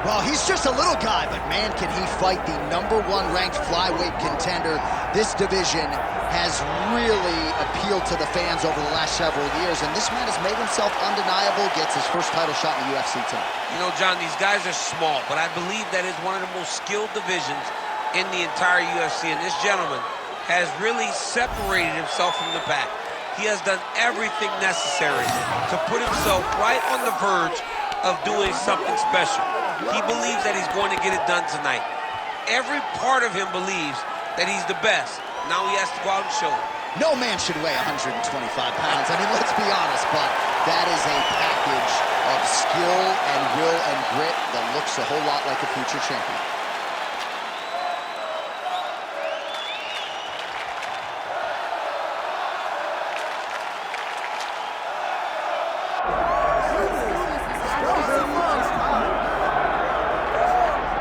Well, he's just a little guy, but man, can he fight the #1 ranked flyweight contender. This division has really appealed to the fans over the last several years, and this man has made himself undeniable, gets his first title shot in the UFC tonight. You know, John, these guys are small, but I believe that is one of the most skilled divisions in the entire UFC, and this gentleman has really separated himself from the pack. He has done everything necessary to put himself right on the verge of doing something special. He believes that he's going to get it done tonight. Every part of him believes that he's the best. Now he has to go out and show it. No man should weigh 125 pounds. I mean, let's be honest, but that is a package of skill and will and grit that looks a whole lot like a future champion.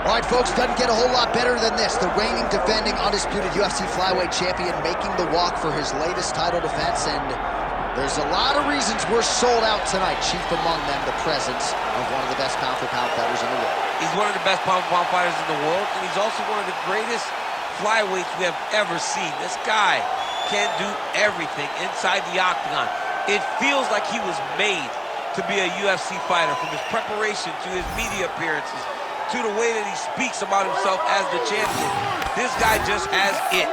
All right, folks, doesn't get a whole lot better than this. The reigning, defending, undisputed UFC flyweight champion making the walk for his latest title defense, and there's a lot of reasons we're sold out tonight, chief among them the presence of one of the best pound-for-pound fighters in the world. He's one of the best pound-for-pound fighters in the world, and he's also one of the greatest flyweights we have ever seen. This guy can do everything inside the octagon. It feels like he was made to be a UFC fighter, from his preparation to his media appearances, to the way that he speaks about himself as the champion. This guy just has it,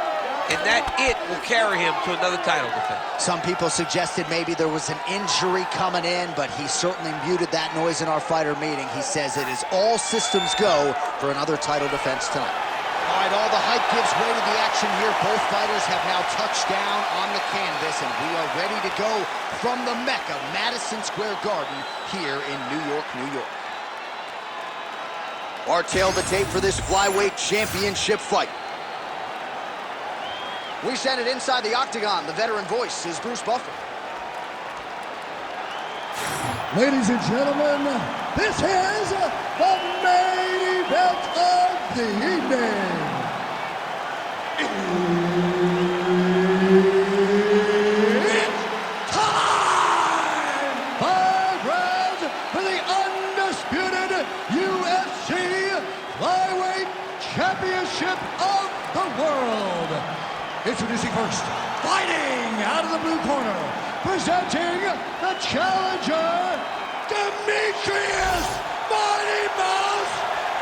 and that it will carry him to another title defense. Some people suggested maybe there was an injury coming in, but he certainly muted that noise in our fighter meeting. He says it is all systems go for another title defense tonight. All right, all the hype gives way to the action here. Both fighters have now touched down on the canvas, and we are ready to go from the Mecca, Madison Square Garden, here in New York, New York. Our tail of the tape for this flyweight championship fight. We send it inside the octagon. The veteran voice is Bruce Buffer. Ladies and gentlemen, this is the main event of the evening. It's time! 5 rounds for the undisputed UFC Flyweight Championship of the world. Introducing first, fighting out of the blue corner, presenting the challenger, Demetrious Mighty Mouse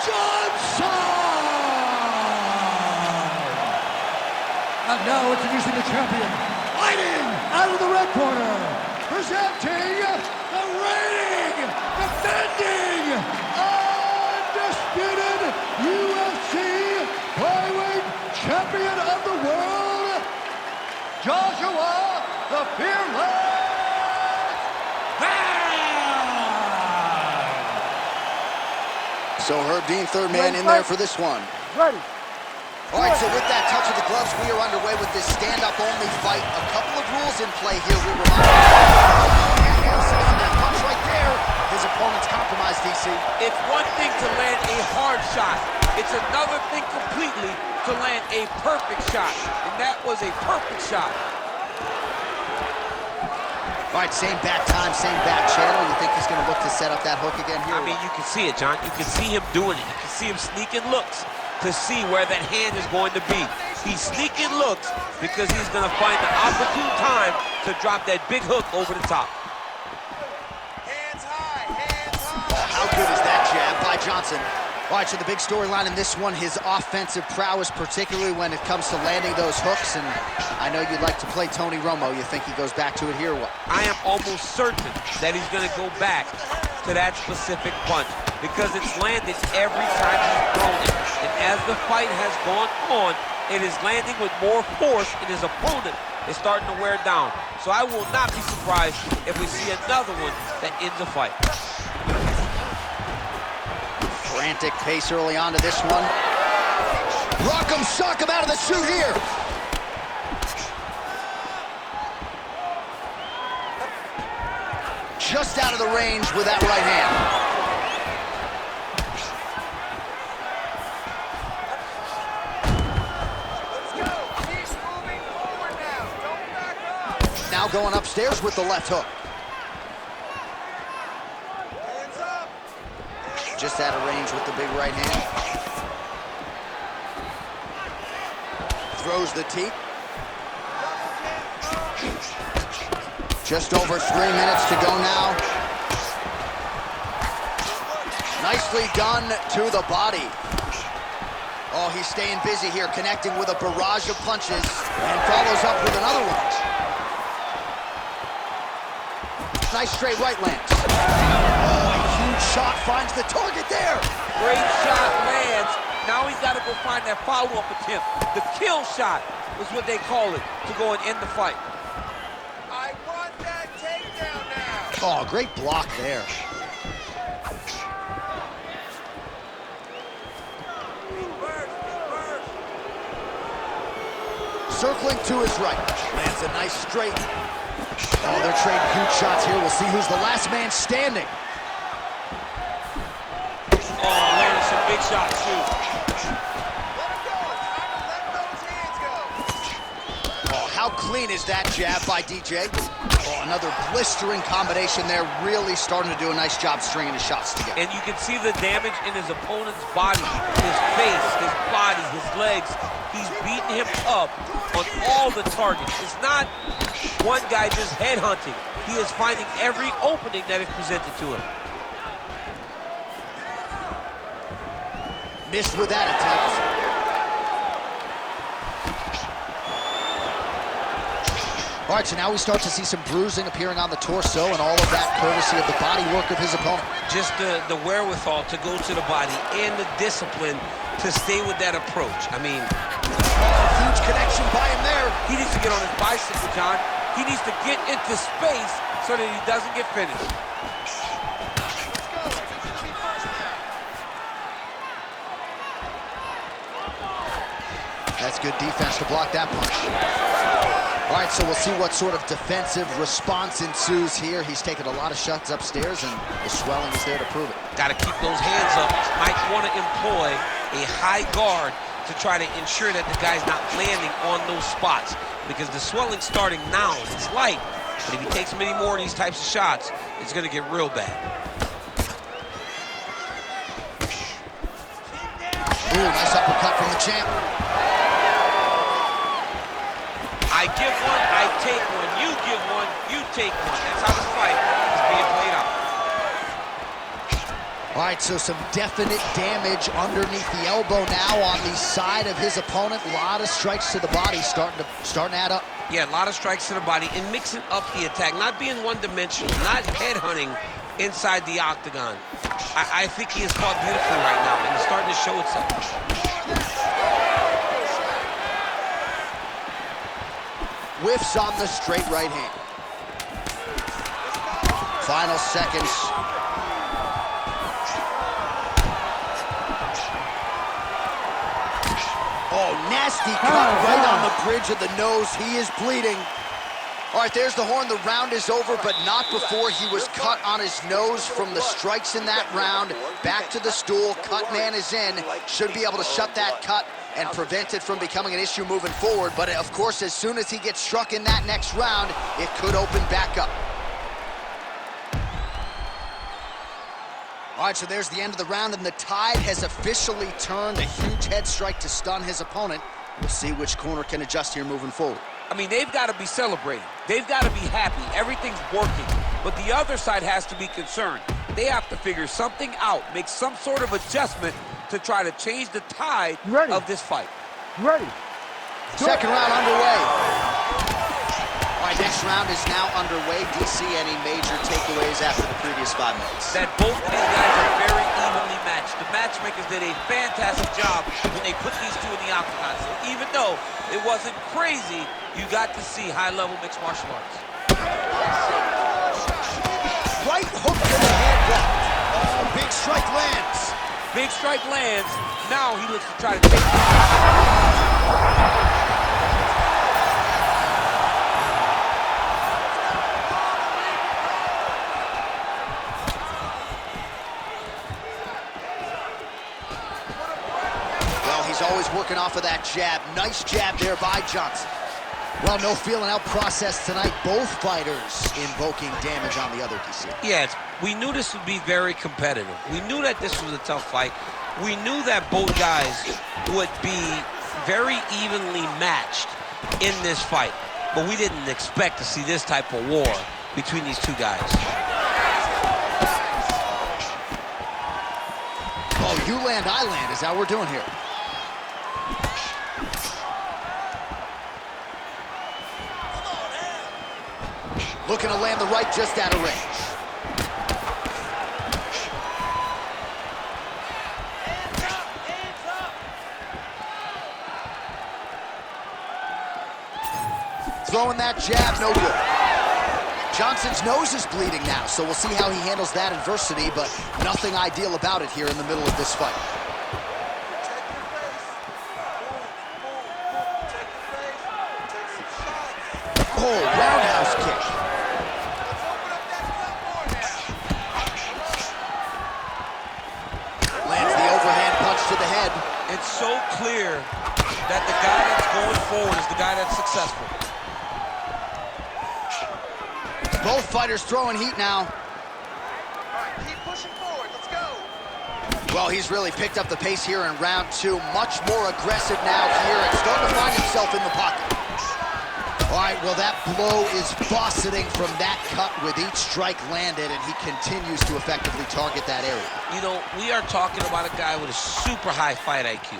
Johnson! And now introducing the champion, fighting out of the red corner, presenting the reigning, defending, undisputed UFC Flyweight Champion of the world, Joshua the Fearless Man! So Herb Dean, third man in there for this one. Ready. All right, so with that touch of the gloves, we are underway with this stand-up only fight. A couple of rules in play here. We remind that punch right there. His opponent's compromised, DC. It's one thing to land a hard shot. It's another thing completely to land a perfect shot. And that was a perfect shot. All right, same back time, same back channel. You think he's going to look to set up that hook again here? I mean, you can see it, John. You can see him doing it. You can see him sneaking looks to see where that hand is going to be. He's sneaking looks because he's going to find the opportune time to drop that big hook over the top. Hands high, hands high. Oh, how good is that jab by Johnson? All right, so the big storyline in this one, his offensive prowess, particularly when it comes to landing those hooks. And I know you'd like to play Tony Romo. You think he goes back to it here or what? I am almost certain that he's going to go back to that specific punch because it's landed every time he's thrown it. And as the fight has gone on, it is landing with more force, and his opponent is starting to wear down. So I will not be surprised if we see another one that ends the fight. Frantic pace early on to this one. Rock him, shock him out of the chute here. Just out of the range with that right hand. Now going upstairs with the left hook. Hands up. just out of range with the big right hand. Throws the teep. Just over 3 minutes to go now. Nicely done to the body. Oh, he's staying busy here, connecting with a barrage of punches, and follows up with another one. Nice straight right lands. Oh, a huge shot finds the target there. Great shot lands. Now he's got to go find that follow-up attempt. The kill shot is what they call it, to go and end the fight. I want that takedown now. Oh, great block there. Circling to his right. Lands a nice straight. Oh, they're trading huge shots here. We'll see who's the last man standing. Oh, landed some big shots, too. Let him go. Time to let those hands go. Oh, how clean is that jab by DJ? Oh, another blistering combination there. Really starting to do a nice job stringing his shots together. And you can see the damage in his opponent's body, his face, his body, his legs. He's beating him up on all the targets. It's not one guy just headhunting. He is finding every opening that is presented to him. Missed with that attempt. All right, so now we start to see some bruising appearing on the torso, and all of that courtesy of the body work of his opponent. Just the wherewithal to go to the body and the discipline to stay with that approach. I mean, Huge connection by him there. he needs to get on his bicycle, John. He needs to get into space so that he doesn't get finished. That's good defense to block that punch. All right, so we'll see what sort of defensive response ensues here. He's taken a lot of shots upstairs, and the swelling is there to prove it. Got to keep those hands up. Might want to employ a high guard to try to ensure that the guy's not landing on those spots, because the swelling's starting now. It's light, but if he takes many more of these types of shots, it's going to get real bad. Ooh, nice uppercut from the champ. I give one, I take one. You give one, you take one. That's how the fight is being played out. All right, so some definite damage underneath the elbow now on the side of his opponent. A lot of strikes to the body starting to add up. Yeah, a lot of strikes to the body and mixing up the attack, not being one-dimensional, not headhunting inside the octagon. I think he has fought beautifully right now, and it's starting to show itself. Whiffs on the straight right hand. Final seconds. Oh, nasty cut right on the bridge of the nose. He is bleeding. All right, there's the horn. The round is over, but not before he was cut on his nose from the strikes in that round. Back to the stool. Cut man is in. Should be able to shut that cut and prevent it from becoming an issue moving forward. But of course, as soon as he gets struck in that next round, it could open back up. All right, so there's the end of the round, and the tide has officially turned. A huge head strike to stun his opponent. We'll see which corner can adjust here moving forward. I mean, they've got to be celebrating. They've got to be happy. Everything's working. But the other side has to be concerned. They have to figure something out, make some sort of adjustment to try to change the tide of this fight. Ready. Second round underway. All right, next round is now underway. DC, any major takeaways after the previous 5 minutes? That both of these guys are very evenly matched. The matchmakers did a fantastic job when they put these two in the octagon. So even though it wasn't crazy, you got to see high-level mixed martial arts. Right hook to the head block. Oh, big strike lands. Big strike lands. Now he looks to try to take it. Well, he's always working off of that jab. Nice jab there by Johnson. Well, no feeling out process tonight. Both fighters invoking damage on the other, DC. Yes, we knew this would be very competitive. We knew that this was a tough fight. We knew that both guys would be very evenly matched in this fight. But we didn't expect to see this type of war between these two guys. Oh, you land, I land is how we're doing here. Looking to land the right just out of range. Throwing that jab, no good. Johnson's nose is bleeding now, so we'll see how he handles that adversity, but nothing ideal about it here in the middle of this fight. Oh, roundhouse kick. Lands the overhand punch to the head. It's so clear that the guy that's going forward is the guy that's successful. Both fighters throwing heat now. All right, keep pushing forward. Let's go. Well, he's really picked up the pace here in round two. Much more aggressive now here and starting to find himself in the pocket. All right, well, that blow is fauceting from that cut with each strike landed, and he continues to effectively target that area. You know, we are talking about a guy with a super high fight IQ.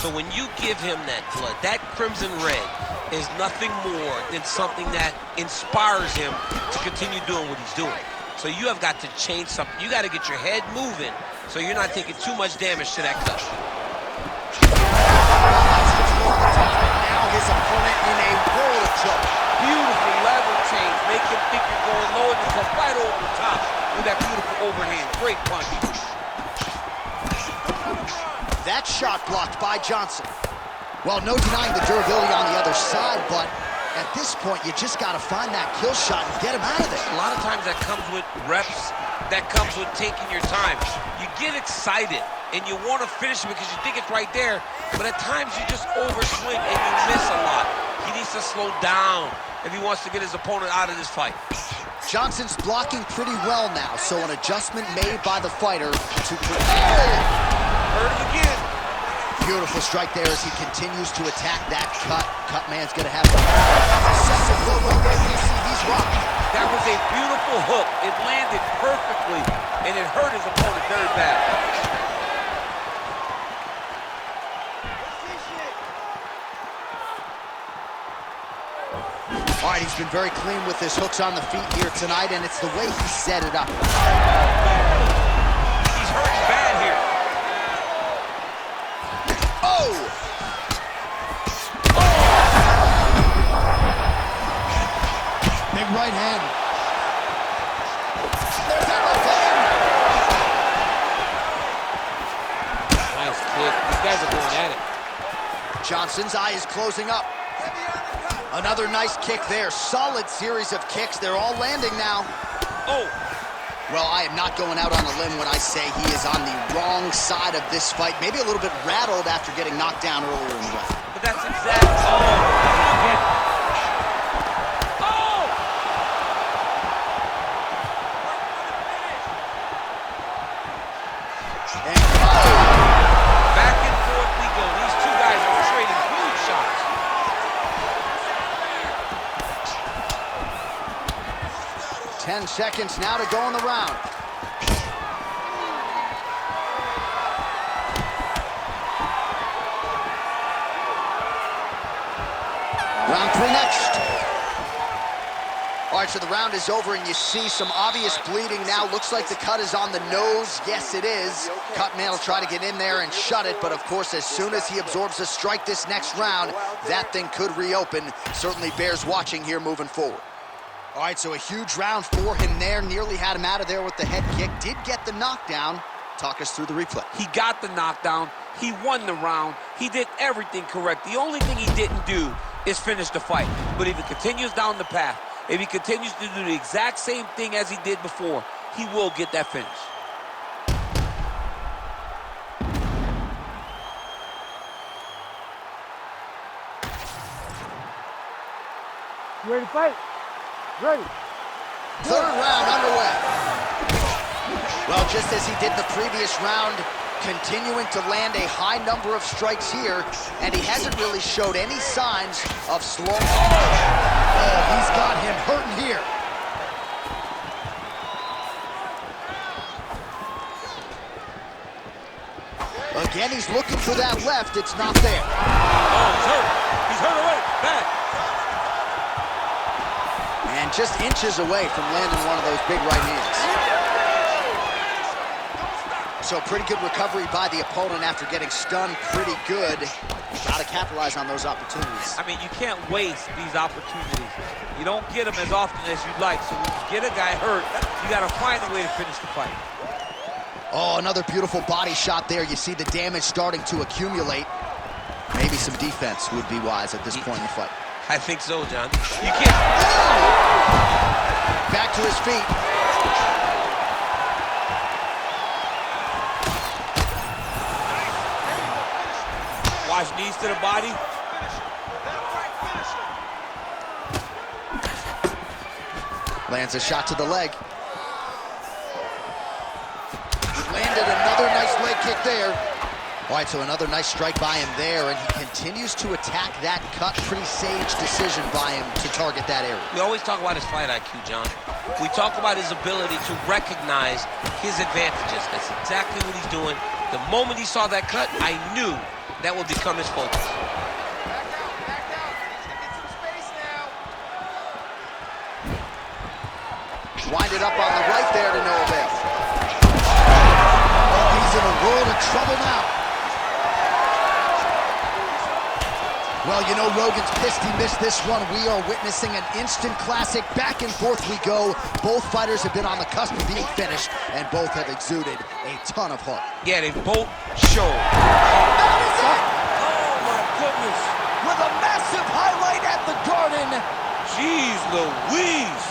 So when you give him that blood, that crimson red is nothing more than something that inspires him to continue doing what he's doing. So you have got to change something. You got to get your head moving so you're not taking too much damage to that cut. Now his opponent in a world of trouble. Beautiful level change. Make him think you're going low and come right over the top with that beautiful overhand. Great punch. That shot blocked by Johnson. Well, no denying the durability on the other side, but at this point, you just got to find that kill shot and get him out of there. A lot of times that comes with reps, that comes with taking your time. You get excited and you want to finish it because you think it's right there, but at times you just overswing and you miss a lot. He needs to slow down if he wants to get his opponent out of this fight. Johnson's blocking pretty well now, so an adjustment made by the fighter to prepare. Heard him again. Beautiful strike there as he continues to attack that cut. Cut man's gonna have successive low there. You see he's rocked. That was a beautiful hook. It landed perfectly, and it hurt his opponent very bad. All right, he's been very clean with his hooks on the feet here tonight, and it's the way he set it up. He's hurting bad here. Oh! Big right hand. There's that left hand. Nice kick. These guys are going at it. Johnson's eye is closing up. Another nice kick there. Solid series of kicks. They're all landing now. Oh. Well, I am not going out on a limb when I say he is on the wrong side of this fight. Maybe a little bit rattled after getting knocked down earlier in the round. But that's exactly... Oh! Oh! And, oh! Back and forth we go. These two guys are trading huge shots. Ten seconds now to go in the round. Round three next. All right, so the round is over, and you see some obvious bleeding now. Looks like the cut is on the nose. Yes, it is. Cut man will try to get in there and shut it, but of course, as soon as he absorbs a strike this next round, that thing could reopen. Certainly bears watching here moving forward. All right, so a huge round for him there. Nearly had him out of there with the head kick. Did get the knockdown. Talk us through the replay. He got the knockdown. He won the round. He did everything correct. The only thing he didn't do is finish the fight. But if he continues down the path, if he continues to do the exact same thing as he did before, he will get that finish. You ready to fight? Ready. Third round underway. Well, just as he did the previous round, continuing to land a high number of strikes here, and he hasn't really showed any signs of slowing. Oh, he's got him hurting here. Again, he's looking for that left. It's not there. Oh, he's hurt. He's hurt away. Back. And just inches away from landing one of those big right hands. So pretty good recovery by the opponent after getting stunned pretty good. Got to capitalize on those opportunities. I mean, you can't waste these opportunities. You don't get them as often as you'd like. So when you get a guy hurt, you got to find a way to finish the fight. Oh, another beautiful body shot there. You see the damage starting to accumulate. Maybe some defense would be wise at this point in the fight. I think so, John. You can't. Back to his feet. Watch knees to the body. Lands a shot to the leg. Landed another nice leg kick there. All right, so another nice strike by him there, and he continues to attack that cut. Pretty sage decision by him to target that area. We always talk about his fight IQ, John. We talk about his ability to recognize his advantages. That's exactly what he's doing. The moment he saw that cut, I knew that would become his focus. Back out, back out. He's gonna get some space now. Winded up on the right there to no avail. Oh, he's in a world of trouble now. Well, you know, Rogan's pissed he missed this one. We are witnessing an instant classic. Back and forth we go. Both fighters have been on the cusp of being finished, and both have exuded a ton of heart. Yeah, they both showed. That is it! Oh, my goodness. With a massive highlight at the Garden. Jeez Louise.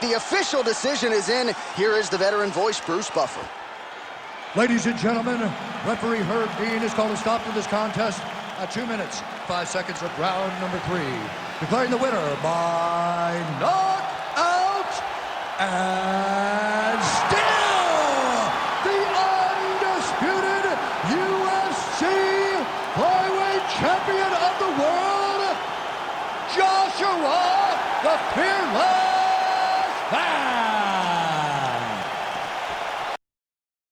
The official decision is in. Here is the veteran voice, Bruce Buffer. Ladies and gentlemen, referee Herb Dean has called a stop to this contest at 2 minutes, 5 seconds of round number 3. Declaring the winner by knockout and still the undisputed UFC flyweight champion of the world, Joshua the Fearless